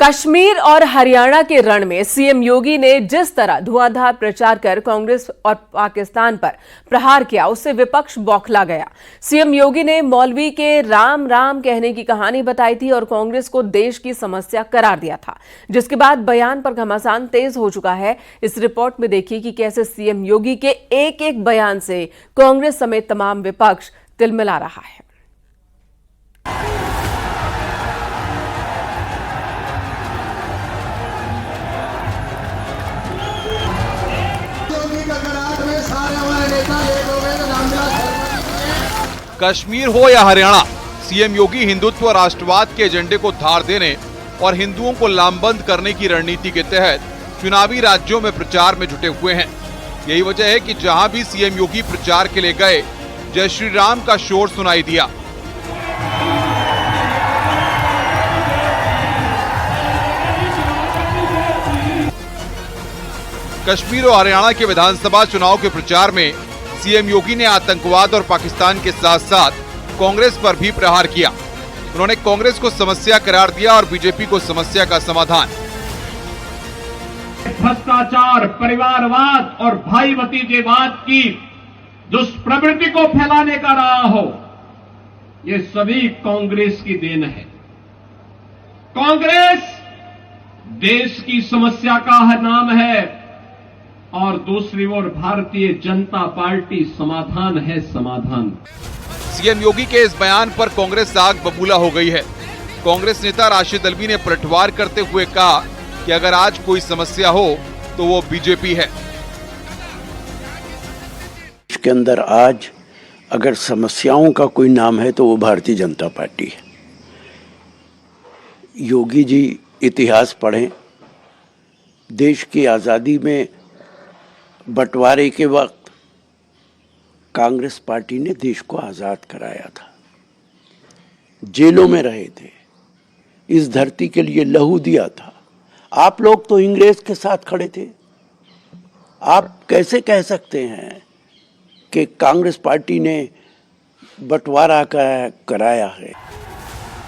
कश्मीर और हरियाणा के रण में सीएम योगी ने जिस तरह धुआंधार प्रचार कर कांग्रेस और पाकिस्तान पर प्रहार किया, उससे विपक्ष बौखला गया। सीएम योगी ने मौलवी के राम राम कहने की कहानी बताई थी और कांग्रेस को देश की समस्या करार दिया था, जिसके बाद बयान पर घमासान तेज हो चुका है। इस रिपोर्ट में देखिए कि कैसे सीएम योगी के एक एक बयान से कांग्रेस समेत तमाम विपक्ष तिलमिला रहा है। कश्मीर हो या हरियाणा, सीएम योगी हिंदुत्व और राष्ट्रवाद के एजेंडे को धार देने और हिंदुओं को लामबंद करने की रणनीति के तहत चुनावी राज्यों में प्रचार में जुटे हुए हैं। यही वजह है कि जहां भी सीएम योगी प्रचार के लिए गए, जय श्री राम का शोर सुनाई दिया। कश्मीर और हरियाणा के विधानसभा चुनाव के प्रचार में सीएम योगी ने आतंकवाद और पाकिस्तान के साथ साथ कांग्रेस पर भी प्रहार किया। उन्होंने कांग्रेस को समस्या करार दिया और बीजेपी को समस्या का समाधान। भ्रष्टाचार, परिवारवाद और भाई भतीजेवाद की दुष्प्रवृत्ति को फैलाने का रहा हो, ये सभी कांग्रेस की देन है। कांग्रेस देश की समस्या का नाम है और दूसरी ओर भारतीय जनता पार्टी समाधान है, समाधान। सीएम योगी के इस बयान पर कांग्रेस आग बबूला हो गई है। कांग्रेस नेता राशिद अल्वी ने पलटवार करते हुए कहा कि अगर आज कोई समस्या हो तो वो बीजेपी है। इसके अंदर आज अगर समस्याओं का कोई नाम है तो वो भारतीय जनता पार्टी है। योगी जी इतिहास पढ़ें। देश की आजादी में बंटवारे के वक्त कांग्रेस पार्टी ने देश को आजाद कराया था। जेलों में रहे थे, इस धरती के लिए लहू दिया था। आप लोग तो अंग्रेज के साथ खड़े थे। आप कैसे कह सकते हैं कि कांग्रेस पार्टी ने बंटवारा कराया है?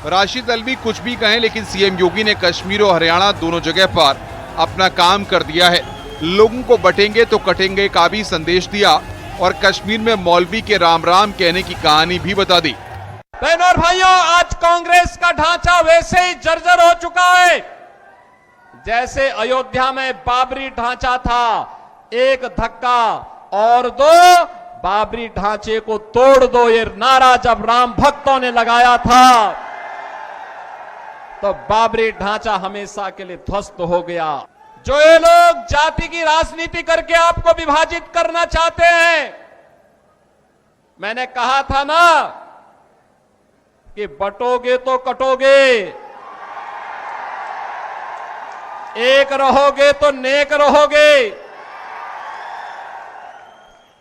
राशिद अल्वी कुछ भी कहें, लेकिन सीएम योगी ने कश्मीर और हरियाणा दोनों जगह पर अपना काम कर दिया है। लोगों को बटेंगे तो कटेंगे का भी संदेश दिया और कश्मीर में मौलवी के राम राम कहने की कहानी भी बता दी। बहनों और भाइयों, आज कांग्रेस का ढांचा वैसे ही जर्जर हो चुका है जैसे अयोध्या में बाबरी ढांचा था। एक धक्का और दो, बाबरी ढांचे को तोड़ दो, ये नारा जब राम भक्तों ने लगाया था तो बाबरी ढांचा हमेशा के लिए ध्वस्त हो गया। जो ये लोग जाति की राजनीति करके आपको विभाजित करना चाहते हैं, मैंने कहा था ना कि बटोगे तो कटोगे, एक रहोगे तो नेक रहोगे।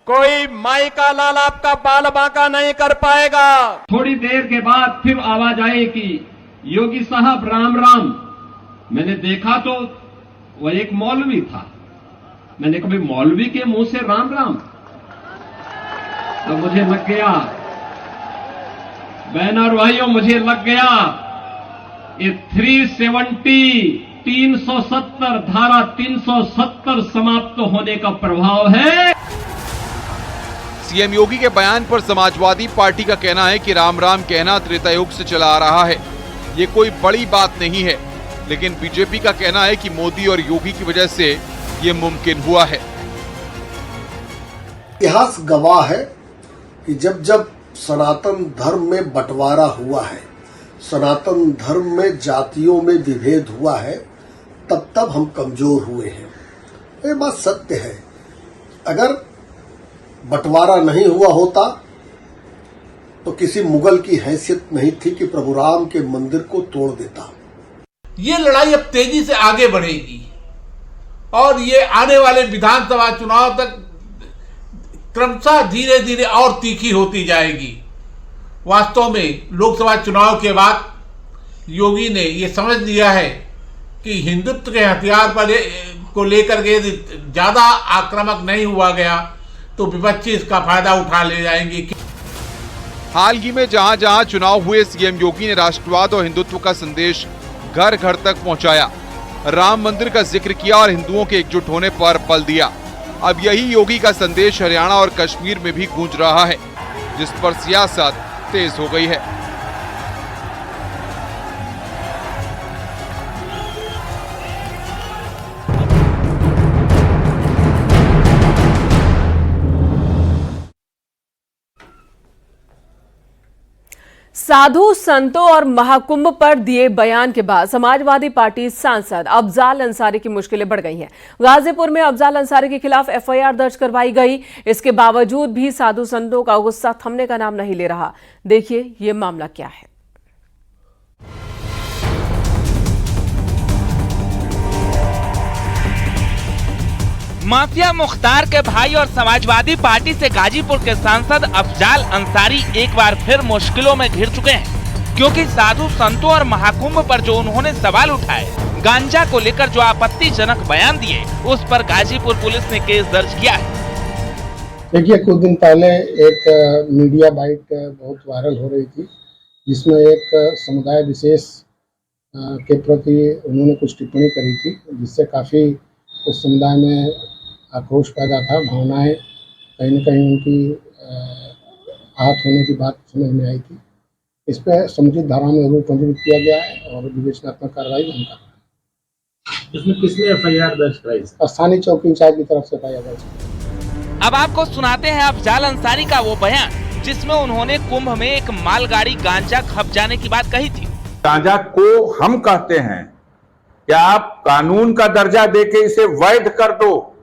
कोई माई का लाल आपका बाल बांका नहीं कर पाएगा। थोड़ी देर के बाद फिर आवाज आई कि योगी साहब राम राम। मैंने देखा तो वह एक मौलवी था। मैंने कभी मौलवी के मुंह से राम राम, तो मुझे लग गया, बहन और भाइयों, मुझे लग गया ये 370 धारा 370 समाप्त होने का प्रभाव है। सीएम योगी के बयान पर समाजवादी पार्टी का कहना है कि राम राम कहना त्रेता युग से चला आ रहा है, ये कोई बड़ी बात नहीं है। लेकिन बीजेपी का कहना है कि मोदी और योगी की वजह से ये मुमकिन हुआ है। इतिहास गवाह है कि जब जब सनातन धर्म में बंटवारा हुआ है, सनातन धर्म में जातियों में विभेद हुआ है, तब तब हम कमजोर हुए हैं। ये बात सत्य है। अगर बंटवारा नहीं हुआ होता तो किसी मुगल की हैसियत नहीं थी कि प्रभु राम के मंदिर को तोड़ देता। ये लड़ाई अब तेजी से आगे बढ़ेगी और ये आने वाले विधानसभा चुनाव तक क्रमशः धीरे धीरे और तीखी होती जाएगी। वास्तव में लोकसभा चुनाव के बाद योगी ने ये समझ लिया है कि हिंदुत्व के हथियार पर को लेकर के ज्यादा आक्रामक नहीं हुआ गया तो विपक्षी इसका फायदा उठा ले जाएंगे। हाल ही में जहां जहां चुनाव हुए, सीएम योगी ने राष्ट्रवाद और हिंदुत्व का संदेश घर घर तक पहुंचाया, राम मंदिर का जिक्र किया और हिंदुओं के एकजुट होने पर बल दिया। अब यही योगी का संदेश हरियाणा और कश्मीर में भी गूंज रहा है, जिस पर सियासत तेज हो गई है। साधु संतों और महाकुंभ पर दिए बयान के बाद समाजवादी पार्टी सांसद अफजाल अंसारी की मुश्किलें बढ़ गई हैं। गाजीपुर में अफजाल अंसारी के खिलाफ एफआईआर दर्ज करवाई गई। इसके बावजूद भी साधु संतों का गुस्सा थमने का नाम नहीं ले रहा। देखिए ये मामला क्या है। माफिया मुख्तार के भाई और समाजवादी पार्टी से गाजीपुर के सांसद अफजाल अंसारी एक बार फिर मुश्किलों में घिर चुके हैं, क्योंकि साधु संतों और महाकुंभ पर जो उन्होंने सवाल उठाए, गांजा को लेकर जो आपत्तिजनक बयान दिए, उस पर गाजीपुर पुलिस ने केस दर्ज किया है। देखिए, कुछ दिन पहले एक मीडिया बाइट बहुत वायरल हो रही थी, जिसमें एक समुदाय विशेष के प्रति उन्होंने कुछ टिप्पणी करी थी, जिससे काफी उस समुदाय में आक्रोश पैदा था। भावनाएं कहीं न कहीं उनकी आहत होने की बात समझ में आई थी। इस पर समुचित धारा में रूप पंजीकृत किया गया है और विवेचनात्मक कार्रवाई हम कर रहे हैं। इसमें किसने एफआईआर दर्ज कराई? स्थानीय चौकी इंचार्ज की तरफ से एफआईआर दर्ज। अब आपको सुनाते हैं अफजाल अंसारी का वो बयान, जिसमें उन्होंने कुंभ में एक मालगाड़ी गांजा खप जाने की बात कही थी। गांजा को हम कहते हैं कि आप कानून का दर्जा देके इसे वैध कर दो,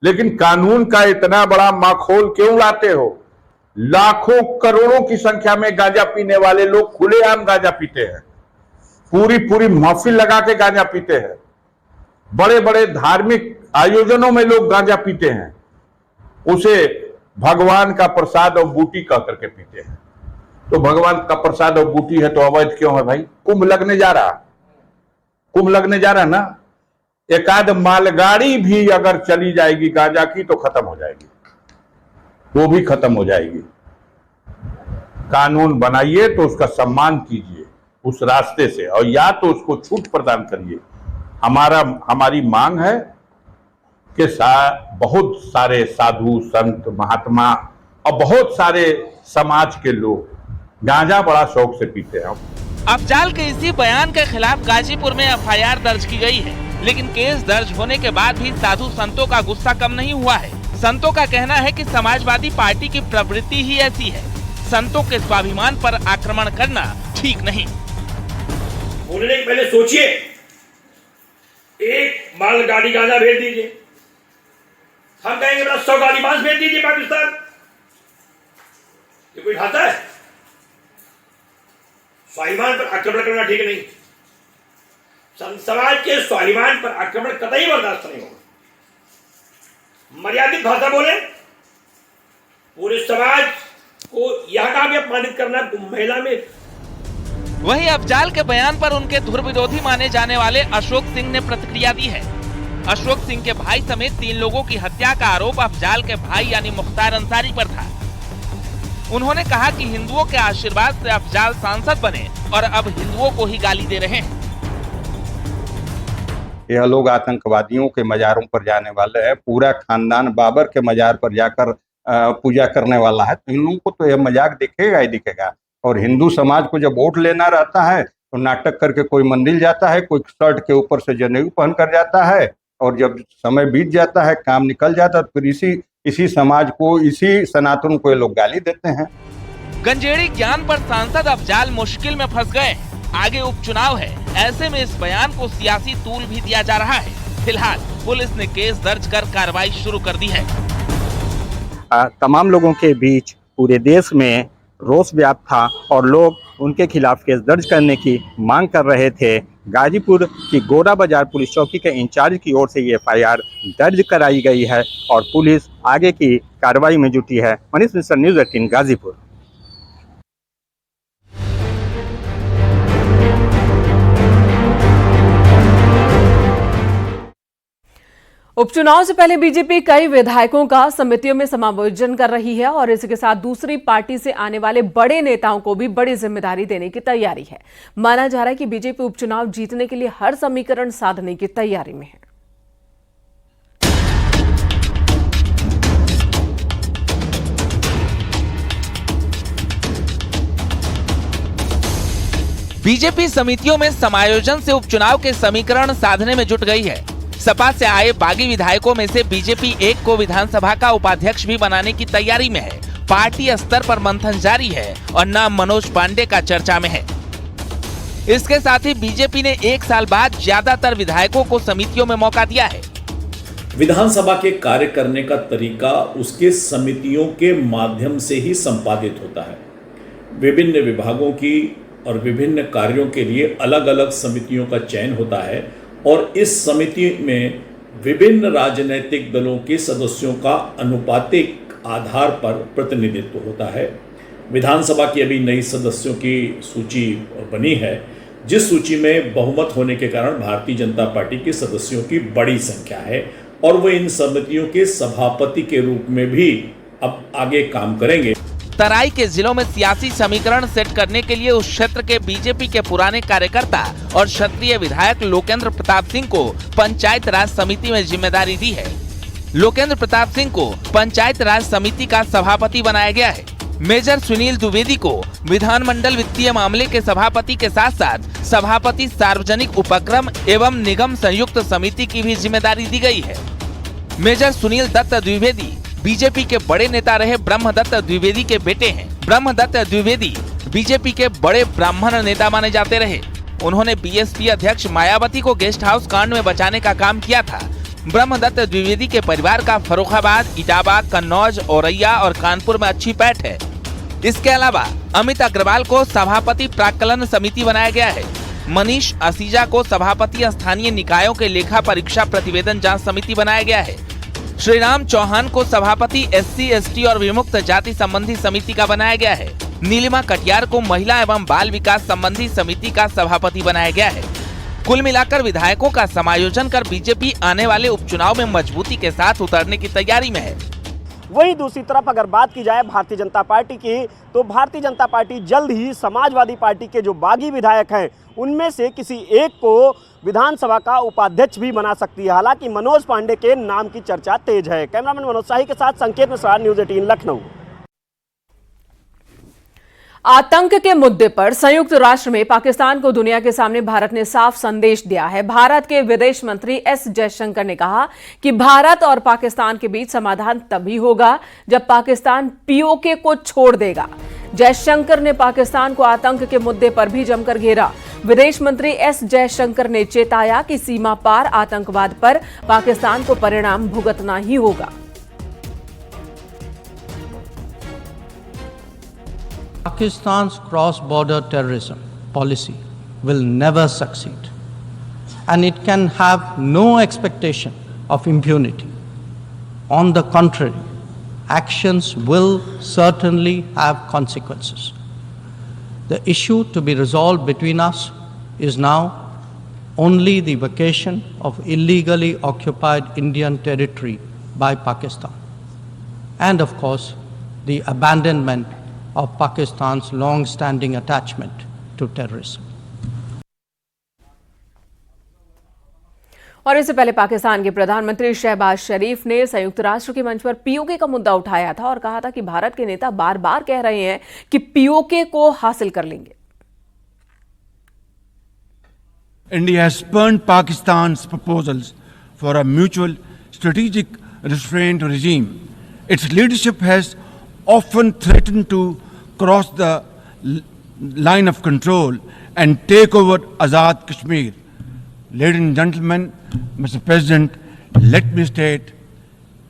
लेकिन कानून का इतना बड़ा माखौल क्यों लाते हो? लाखों करोड़ों की संख्या में गांजा पीने वाले लोग खुलेआम गांजा पीते हैं, पूरी महफिल लगा के गांजा पीते हैं, बड़े बड़े धार्मिक आयोजनों में लोग गांजा पीते हैं, उसे भगवान का प्रसाद और बूटी कह करके पीते हैं। तो भगवान का प्रसाद और बूटी है तो अवैध क्यों है भाई? कुंभ लगने जा रहा ना, एकाध मालगाड़ी भी अगर चली जाएगी गांजा की तो खत्म हो जाएगी, वो भी खत्म हो जाएगी। कानून बनाइए तो उसका सम्मान कीजिए उस रास्ते से, और या तो उसको छूट प्रदान करिए। हमारी मांग है कि बहुत सारे साधु संत महात्मा और बहुत सारे समाज के लोग गांजा बड़ा शौक से पीते हैं। अफजाल के इसी बयान के खिलाफ गाजीपुर में एफआईआर दर्ज की गई है, लेकिन केस दर्ज होने के बाद भी साधु संतों का गुस्सा कम नहीं हुआ है। संतों का कहना है कि समाजवादी पार्टी की प्रवृत्ति ही ऐसी है, संतों के स्वाभिमान पर आक्रमण करना ठीक नहीं। बोलने के पहले सोचिए, एक मालगाड़ी गांजा भेज दीजिए, हम कहेंगे 100 गाड़ी मांस भेज दीजिए पाकिस्तान, ये कोई खाता है? स्वाभिमान पर आक्रमण करना ठीक नहीं। समाज के स्वाभिमान पर आक्रमण कतई बर्दाश्त नहीं होगा। मर्यादित भाषा बोले, पूरे समाज को यह काम अपमानित करना महिला में। वहीं अफजाल के बयान पर उनके धुर विरोधी माने जाने वाले अशोक सिंह ने प्रतिक्रिया दी है। अशोक सिंह के भाई समेत 3 लोगों की हत्या का आरोप अफजाल के भाई यानी मुख्तार अंसारी पर था। उन्होंने कहा कि हिंदुओं के आशीर्वाद से अफजाल सांसद बने और अब हिंदुओं को ही गाली दे रहे हैं। यह लोग आतंकवादियों के मजारों पर जाने वाले हैं, पूरा खानदान बाबर के मजार पर जाकर पूजा करने वाला है, तो इन लोगों को तो यह मजाक दिखेगा ही दिखेगा। और हिंदू समाज को जब वोट लेना रहता है तो नाटक करके कोई मंदिर जाता है, कोई शर्ट के ऊपर से जनेऊ पहन कर जाता है, और जब समय बीत जाता है, काम निकल जाता है, तो फिर इसी समाज को, इसी सनातन को ये लोग गाली देते हैं। गंजेड़ी ज्ञान पर सांसद अफजाल मुश्किल में फंस गए। आगे उपचुनाव है, ऐसे में इस बयान को सियासी तूल भी दिया जा रहा है। फिलहाल पुलिस ने केस दर्ज कर कार्रवाई शुरू कर दी है। तमाम लोगों के बीच पूरे देश में रोष व्याप्त था और लोग उनके खिलाफ केस दर्ज करने की मांग कर रहे थे। गाजीपुर की गोरा बाजार पुलिस चौकी के इंचार्ज की ओर से ये एफआईआर दर्ज कराई गई है और पुलिस आगे की कार्रवाई में जुटी है। मनीष मिश्रा, न्यूज़ 18 गाजीपुर। उपचुनाव से पहले बीजेपी कई विधायकों का समितियों में समायोजन कर रही है और इसके साथ दूसरी पार्टी से आने वाले बड़े नेताओं को भी बड़ी जिम्मेदारी देने की तैयारी है। माना जा रहा है कि बीजेपी उपचुनाव जीतने के लिए हर समीकरण साधने की तैयारी में है। बीजेपी समितियों में समायोजन से उपचुनाव के समीकरण साधने में जुट गई है। सपा से आए बागी विधायकों में से बीजेपी एक को विधानसभा का उपाध्यक्ष भी बनाने की तैयारी में है। पार्टी स्तर पर मंथन जारी है और नाम मनोज पांडे का चर्चा में है। इसके साथ ही बीजेपी ने 1 साल बाद ज्यादातर विधायकों को समितियों में मौका दिया है। विधानसभा के कार्य करने का तरीका उसके समितियों के माध्यम से ही संपादित होता है। विभिन्न विभागों की और विभिन्न कार्यों के लिए अलग अलग समितियों का चयन होता है और इस समिति में विभिन्न राजनीतिक दलों के सदस्यों का अनुपातिक आधार पर प्रतिनिधित्व होता है। विधानसभा की अभी नई सदस्यों की सूची बनी है, जिस सूची में बहुमत होने के कारण भारतीय जनता पार्टी के सदस्यों की बड़ी संख्या है और वे इन समितियों के सभापति के रूप में भी अब आगे काम करेंगे। तराई के जिलों में सियासी समीकरण सेट करने के लिए उस क्षेत्र के बीजेपी के पुराने कार्यकर्ता और क्षत्रिय विधायक लोकेंद्र प्रताप सिंह को पंचायत राज समिति में जिम्मेदारी दी है। लोकेंद्र प्रताप सिंह को पंचायत राज समिति का सभापति बनाया गया है। मेजर सुनील द्विवेदी को विधानमंडल वित्तीय मामले के सभापति के साथ साथ सभापति सार्वजनिक उपक्रम एवं निगम संयुक्त समिति की भी जिम्मेदारी दी गई है। मेजर सुनील दत्त द्विवेदी बीजेपी के बड़े नेता रहे ब्रह्मदत्त द्विवेदी के बेटे हैं। ब्रह्मदत्त द्विवेदी बीजेपी के बड़े ब्राह्मण नेता माने जाते रहे। उन्होंने बीएसपी अध्यक्ष मायावती को गेस्ट हाउस कांड में बचाने का काम किया था। ब्रह्मदत्त द्विवेदी के परिवार का फर्रुखाबाद, इटावा, कन्नौज, औरैया और कानपुर में अच्छी पैठ है। इसके अलावा अमित अग्रवाल को सभापति प्राक्कलन समिति बनाया गया है। मनीष असीजा को सभापति स्थानीय निकायों के लेखा परीक्षा प्रतिवेदन जांच समिति बनाया गया है। श्रीराम चौहान को सभापति एससी, एसटी और विमुक्त जाति संबंधी समिति का बनाया गया है। नीलिमा कटियार को महिला एवं बाल विकास संबंधी समिति का सभापति बनाया गया है। कुल मिलाकर विधायकों का समायोजन कर बीजेपी आने वाले उपचुनाव में मजबूती के साथ उतरने की तैयारी में है। वहीं दूसरी तरफ अगर बात की जाए भारतीय जनता पार्टी की, तो भारतीय जनता पार्टी जल्द ही समाजवादी पार्टी के जो बागी विधायक हैं उनमें से किसी एक को विधानसभा का उपाध्यक्ष भी बना सकती है। हालांकि मनोज पांडे के नाम की चर्चा तेज है। कैमरामैन मनोज शाही के साथ संकेत मिश्रा, न्यूज़ 18 लखनऊ। आतंक के मुद्दे पर संयुक्त राष्ट्र में पाकिस्तान को दुनिया के सामने भारत ने साफ संदेश दिया है। भारत के विदेश मंत्री एस जयशंकर ने कहा कि भारत और पाकिस्तान के बीच समाधान तभी होगा जब पाकिस्तान पीओके को छोड़ देगा। जयशंकर ने पाकिस्तान को आतंक के मुद्दे पर भी जमकर घेरा। विदेश मंत्री एस जयशंकर ने चेताया कि सीमा पार आतंकवाद पर पाकिस्तान को परिणाम भुगतना ही होगा। Pakistan's cross-border terrorism policy will never succeed, and it can have no expectation of impunity. On the contrary, actions will certainly have consequences. The issue to be resolved between us is now only the vacation of illegally occupied Indian territory by Pakistan, and of course, the abandonment of Pakistan's long-standing attachment to terrorism. और इससे पहले पाकिस्तान के प्रधानमंत्री शहबाज शरीफ ने संयुक्त राष्ट्र के मंच पर पीओके का मुद्दा उठाया था और कहा था कि भारत के नेता बार बार कह रहे हैं कि पीओके को हासिल कर लेंगे। India has spurned Pakistan's proposals for a mutual strategic restraint regime. Its leadership has often threatened to cross the line of control and take over Azad Kashmir. Ladies and gentlemen, Mr. President, let me state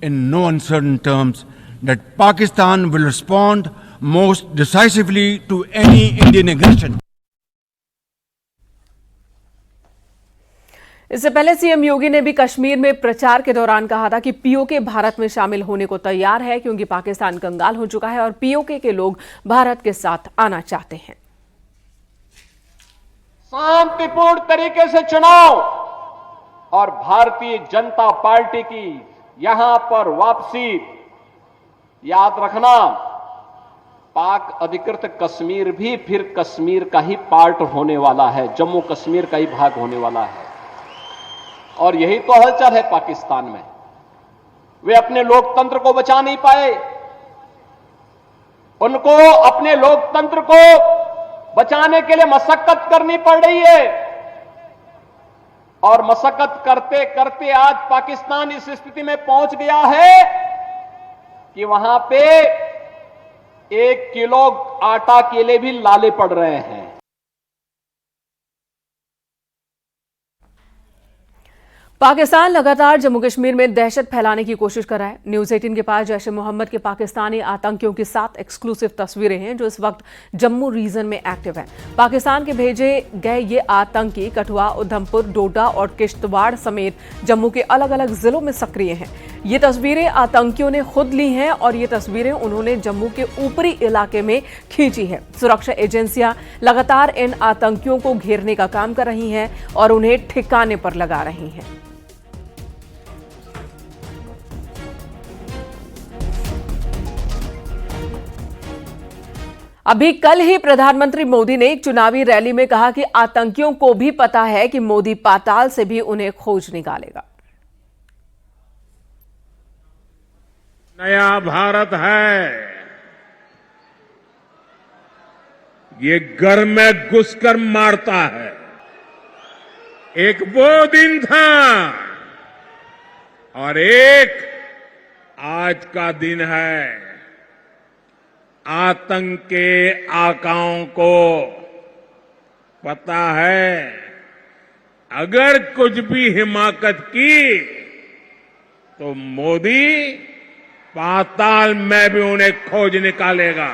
in no uncertain terms that Pakistan will respond most decisively to any Indian aggression. इससे पहले CM योगी ने भी कश्मीर में प्रचार के दौरान कहा था कि पीओके भारत में शामिल होने को तैयार है क्योंकि पाकिस्तान कंगाल हो चुका है और पीओके के लोग भारत के साथ आना चाहते हैं। शांतिपूर्ण तरीके से चुनाव और भारतीय जनता पार्टी की यहां पर वापसी, याद रखना, पाक अधिकृत कश्मीर भी फिर कश्मीर का ही पार्ट होने वाला है, जम्मू कश्मीर का ही भाग होने वाला है। और यही तो हलचल है पाकिस्तान में। वे अपने लोकतंत्र को बचा नहीं पाए, उनको अपने लोकतंत्र को बचाने के लिए मशक्कत करनी पड़ रही है। और मशक्कत करते करते आज पाकिस्तान इस स्थिति में पहुंच गया है कि वहां पे 1 किलो आटा के लिए भी लाले पड़ रहे हैं। पाकिस्तान लगातार जम्मू कश्मीर में दहशत फैलाने की कोशिश कर रहा है। न्यूज़ 18 के पास जैश ए मोहम्मद के पाकिस्तानी आतंकियों की 7 एक्सक्लूसिव तस्वीरें हैं जो इस वक्त जम्मू रीजन में एक्टिव हैं। पाकिस्तान के भेजे गए ये आतंकी कठुआ, उधमपुर, डोडा और किश्तवाड़ समेत जम्मू के अलग अलग जिलों में सक्रिय हैं। ये तस्वीरें आतंकियों ने खुद ली हैं और ये तस्वीरें उन्होंने जम्मू के ऊपरी इलाके में खींची है। सुरक्षा एजेंसियां लगातार इन आतंकियों को घेरने का काम कर रही हैं और उन्हें ठिकाने पर लगा रही हैं। अभी कल ही प्रधानमंत्री मोदी ने एक चुनावी रैली में कहा कि आतंकियों को भी पता है कि मोदी पाताल से भी उन्हें खोज निकालेगा। नया भारत है, ये घर में घुसकर मारता है। एक वो दिन था और एक आज का दिन है। आतंक के आकाओं को पता है अगर कुछ भी हिमाकत की तो मोदी पाताल में भी उन्हें खोज निकालेगा।